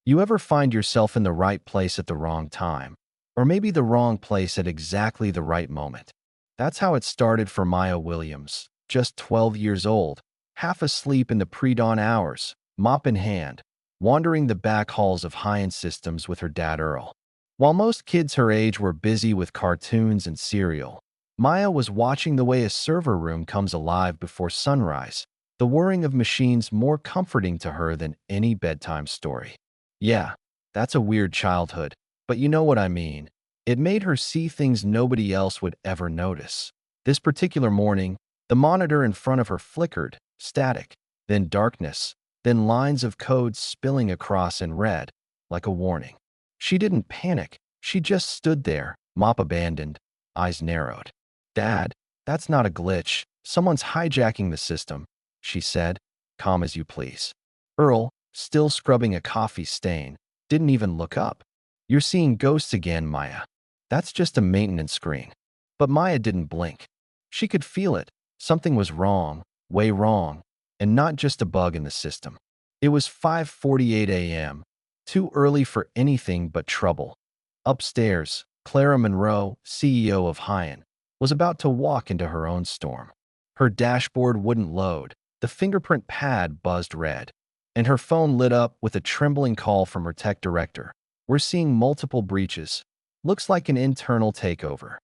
You ever find yourself in the right place at the wrong time? Or maybe the wrong place at exactly the right moment? That's how it started for Maya Williams, just 12 years old, half asleep in the pre-dawn hours, mop in hand, wandering the back halls of high-end systems with her dad Earl. While most kids her age were busy with cartoons and cereal, Maya was watching the way a server room comes alive before sunrise, the whirring of machines more comforting to her than any bedtime story. Yeah, that's a weird childhood, but you know what I mean. It made her see things nobody else would ever notice. This particular morning, the monitor in front of her flickered, static, then darkness, then lines of code spilling across in red, like a warning. She didn't panic. She just stood there, mop abandoned, eyes narrowed. Dad, that's not a glitch. Someone's hijacking the system, she said, calm as you please. Earl, still scrubbing a coffee stain, didn't even look up. You're seeing ghosts again, Maya. That's just a maintenance screen. But Maya didn't blink. She could feel it. Something was wrong, way wrong, and not just a bug in the system. It was 5:48 a.m., too early for anything but trouble. Upstairs, Clara Monroe, CEO of Hyan, was about to walk into her own storm. Her dashboard wouldn't load, the fingerprint pad buzzed red, and her phone lit up with a trembling call from her tech director. We're seeing multiple breaches. Looks like an internal takeover.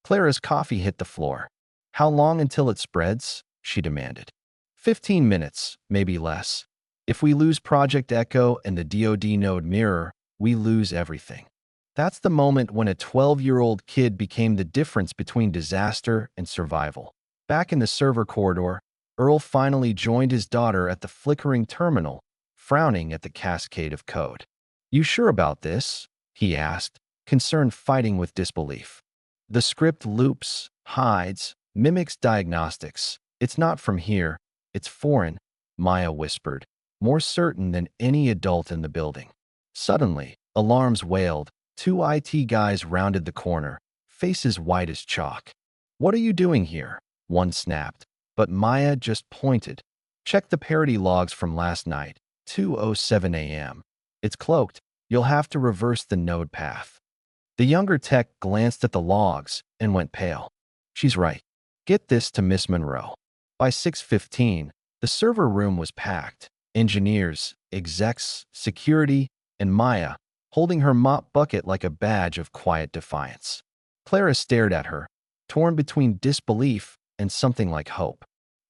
Clara's coffee hit the floor. How long until it spreads? She demanded. 15 minutes, maybe less. If we lose Project Echo and the DoD node mirror, we lose everything. That's the moment when a 12-year-old kid became the difference between disaster and survival. Back in the server corridor, Earl finally joined his daughter at the flickering terminal, frowning at the cascade of code. You sure about this? He asked, concern fighting with disbelief. The script loops, hides, mimics diagnostics. It's not from here. It's foreign, Maya whispered, more certain than any adult in the building. Suddenly, alarms wailed. Two IT guys rounded the corner, faces white as chalk. What are you doing here? One snapped, but Maya just pointed. Check the parity logs from last night, 2:07 a.m. It's cloaked. You'll have to reverse the node path. The younger tech glanced at the logs and went pale. She's right. Get this to Miss Monroe. By 6:15, the server room was packed. Engineers, execs, security, and Maya, holding her mop bucket like a badge of quiet defiance. Clara stared at her, torn between disbelief and something like hope.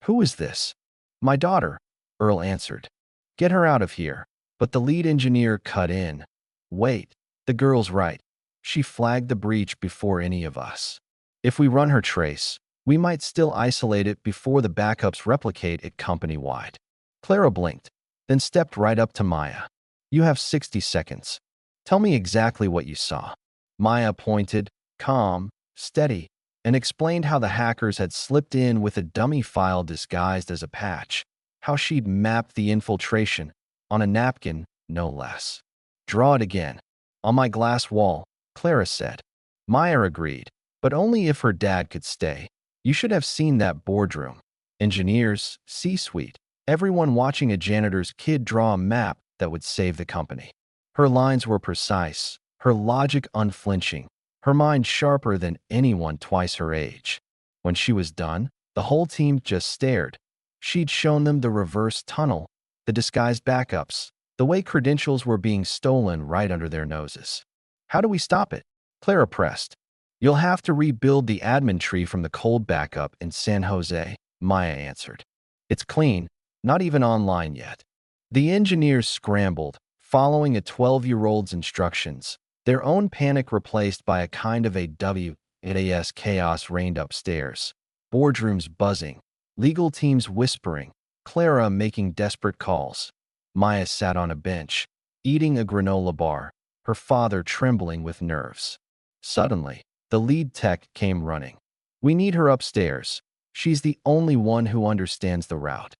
Who is this? My daughter, Earl answered. Get her out of here. But the lead engineer cut in. Wait, the girl's right. She flagged the breach before any of us. If we run her trace, we might still isolate it before the backups replicate it company-wide. Clara blinked, then stepped right up to Maya. You have 60 seconds. Tell me exactly what you saw. Maya pointed, calm, steady, and explained how the hackers had slipped in with a dummy file disguised as a patch, how she'd mapped the infiltration, on a napkin, no less. Draw it again. On my glass wall, Clara said. Maya agreed, but only if her dad could stay. You should have seen that boardroom. Engineers, C-suite, everyone watching a janitor's kid draw a map that would save the company. Her lines were precise, her logic unflinching, her mind sharper than anyone twice her age. When she was done, the whole team just stared. She'd shown them the reverse tunnel, the disguised backups, the way credentials were being stolen right under their noses. How do we stop it? Clara pressed. You'll have to rebuild the admin tree from the cold backup in San Jose, Maya answered. It's clean, not even online yet. The engineers scrambled, following a 12-year-old's instructions, their own panic replaced by a kind of WAS chaos reigned upstairs. Boardrooms buzzing, legal teams whispering, Clara making desperate calls. Maya sat on a bench, eating a granola bar, her father trembling with nerves. Suddenly, the lead tech came running. We need her upstairs. She's the only one who understands the route.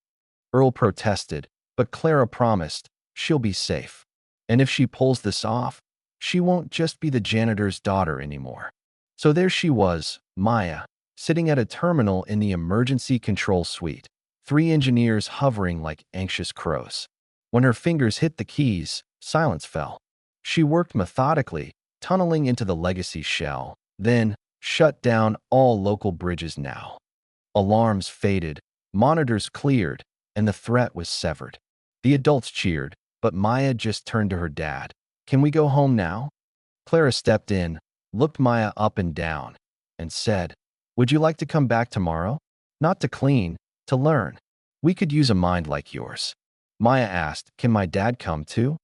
Earl protested, but Clara promised she'll be safe. And if she pulls this off, she won't just be the janitor's daughter anymore. So there she was, Maya, sitting at a terminal in the emergency control suite, 3 engineers hovering like anxious crows. When her fingers hit the keys, Silence fell. She worked methodically, tunneling into the legacy shell, then shut down all local bridges now. Alarms faded, monitors cleared, and the threat was severed. The adults cheered, but Maya just turned to her dad. Can we go home now? Clara stepped in, looked Maya up and down, and said, would you like to come back tomorrow? Not to clean, to learn. We could use a mind like yours. Maya asked, can my dad come too?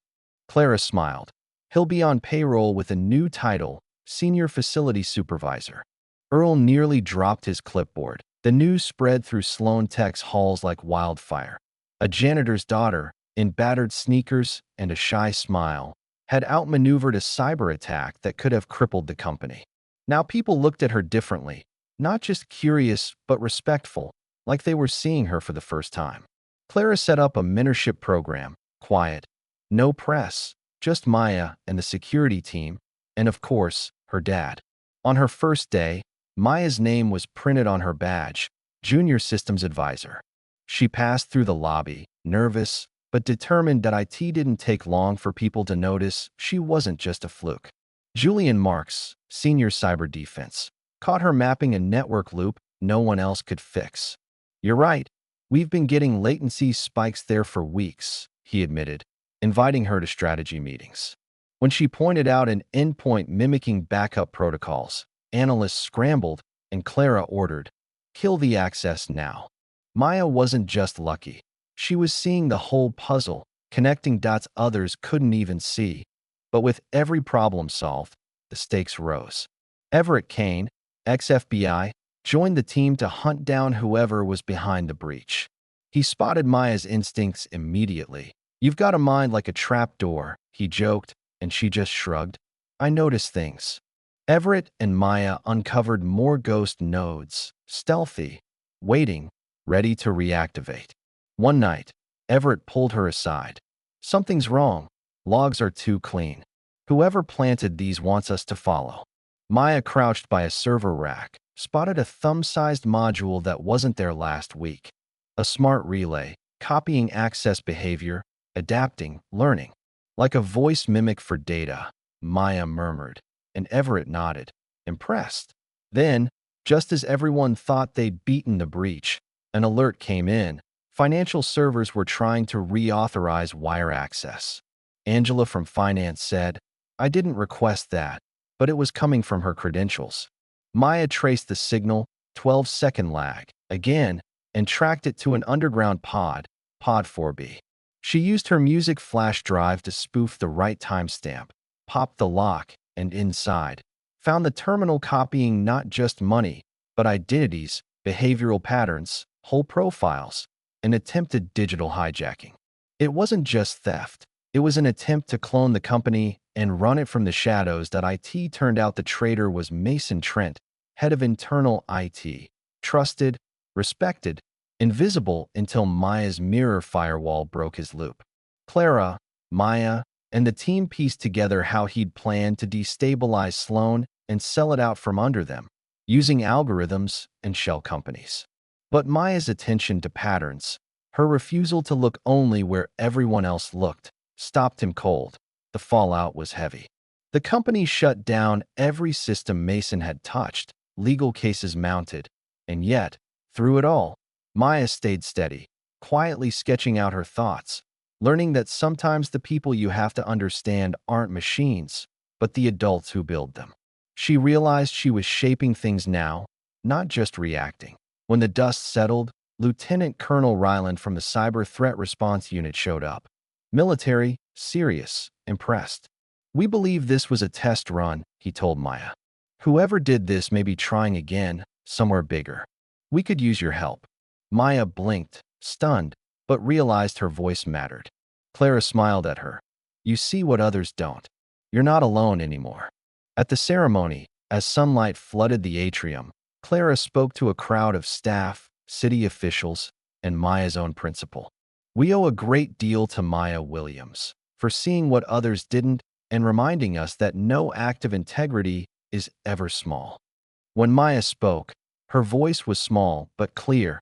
Clara smiled. He'll be on payroll with a new title, Senior Facility Supervisor. Earl nearly dropped his clipboard. The news spread through Sloan Tech's halls like wildfire. A janitor's daughter, in battered sneakers and a shy smile, had outmaneuvered a cyber attack that could have crippled the company. Now people looked at her differently, not just curious but respectful, like they were seeing her for the first time. Clara set up a mentorship program, quiet, no press, just Maya and the security team, and of course, her dad. On her first day, Maya's name was printed on her badge, Junior Systems Advisor. She passed through the lobby, nervous, but determined that IT didn't take long for people to notice she wasn't just a fluke. Julian Marks, Senior Cyber Defense, caught her mapping a network loop no one else could fix. You're right, we've been getting latency spikes there for weeks, he admitted, inviting her to strategy meetings. When she pointed out an endpoint mimicking backup protocols, analysts scrambled, and Clara ordered, kill the access now. Maya wasn't just lucky. She was seeing the whole puzzle, connecting dots others couldn't even see. But with every problem solved, the stakes rose. Everett Kane, ex-FBI, joined the team to hunt down whoever was behind the breach. He spotted Maya's instincts immediately. You've got a mind like a trapdoor, he joked, and she just shrugged. I notice things. Everett and Maya uncovered more ghost nodes, stealthy, waiting, ready to reactivate. One night, Everett pulled her aside. Something's wrong. Logs are too clean. Whoever planted these wants us to follow. Maya crouched by a server rack, spotted a thumb-sized module that wasn't there last week. A smart relay, copying access behavior, adapting, learning. Like a voice mimic for data, Maya murmured, and Everett nodded, impressed. Then, just as everyone thought they'd beaten the breach, an alert came in. Financial servers were trying to reauthorize wire access. Angela from finance said, I didn't request that, but it was coming from her credentials. Maya traced the signal, 12-second lag, again, and tracked it to an underground pod 4B. She used her music flash drive to spoof the right timestamp, popped the lock, and inside, found the terminal copying not just money, but identities, behavioral patterns, whole profiles, an attempted digital hijacking. It wasn't just theft. It was an attempt to clone the company and run it from the shadows. That IT turned out the traitor was Mason Trent, head of internal IT, trusted, respected, invisible until Maya's mirror firewall broke his loop. Clara, Maya, and the team pieced together how he'd planned to destabilize Sloan and sell it out from under them, using algorithms and shell companies. But Maya's attention to patterns, her refusal to look only where everyone else looked, stopped him cold. The fallout was heavy. The company shut down every system Mason had touched, legal cases mounted, and yet, through it all, Maya stayed steady, quietly sketching out her thoughts, learning that sometimes the people you have to understand aren't machines, but the adults who build them. She realized she was shaping things now, not just reacting. When the dust settled, Lieutenant Colonel Ryland from the Cyber Threat Response Unit showed up. Military, serious, impressed. We believe this was a test run, he told Maya. Whoever did this may be trying again, somewhere bigger. We could use your help. Maya blinked, stunned, but realized her voice mattered. Clara smiled at her. You see what others don't. You're not alone anymore. At the ceremony, as sunlight flooded the atrium, Clara spoke to a crowd of staff, city officials, and Maya's own principal. We owe a great deal to Maya Williams for seeing what others didn't and reminding us that no act of integrity is ever small. When Maya spoke, her voice was small but clear.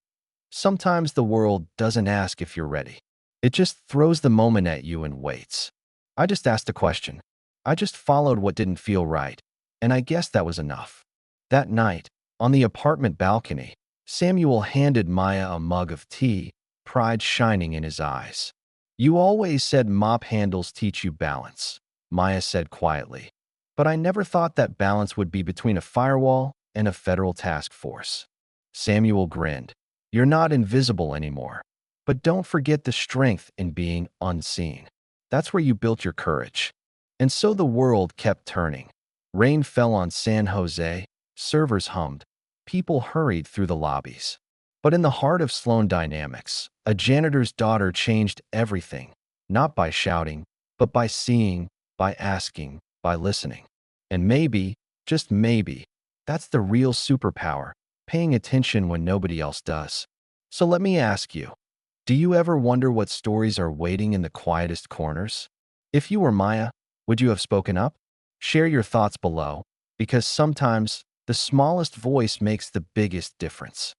Sometimes the world doesn't ask if you're ready. It just throws the moment at you and waits. I just asked a question. I just followed what didn't feel right, and I guess that was enough. That night, on the apartment balcony, Samuel handed Maya a mug of tea, pride shining in his eyes. You always said mop handles teach you balance, Maya said quietly. But I never thought that balance would be between a firewall and a federal task force. Samuel grinned. You're not invisible anymore. But don't forget the strength in being unseen. That's where you built your courage. And so the world kept turning. Rain fell on San Jose, servers hummed, people hurried through the lobbies. But in the heart of Sloan Dynamics, a janitor's daughter changed everything, not by shouting, but by seeing, by asking, by listening. And maybe, just maybe, that's the real superpower, paying attention when nobody else does. So let me ask you, do you ever wonder what stories are waiting in the quietest corners? If you were Maya, would you have spoken up? Share your thoughts below, because sometimes the smallest voice makes the biggest difference.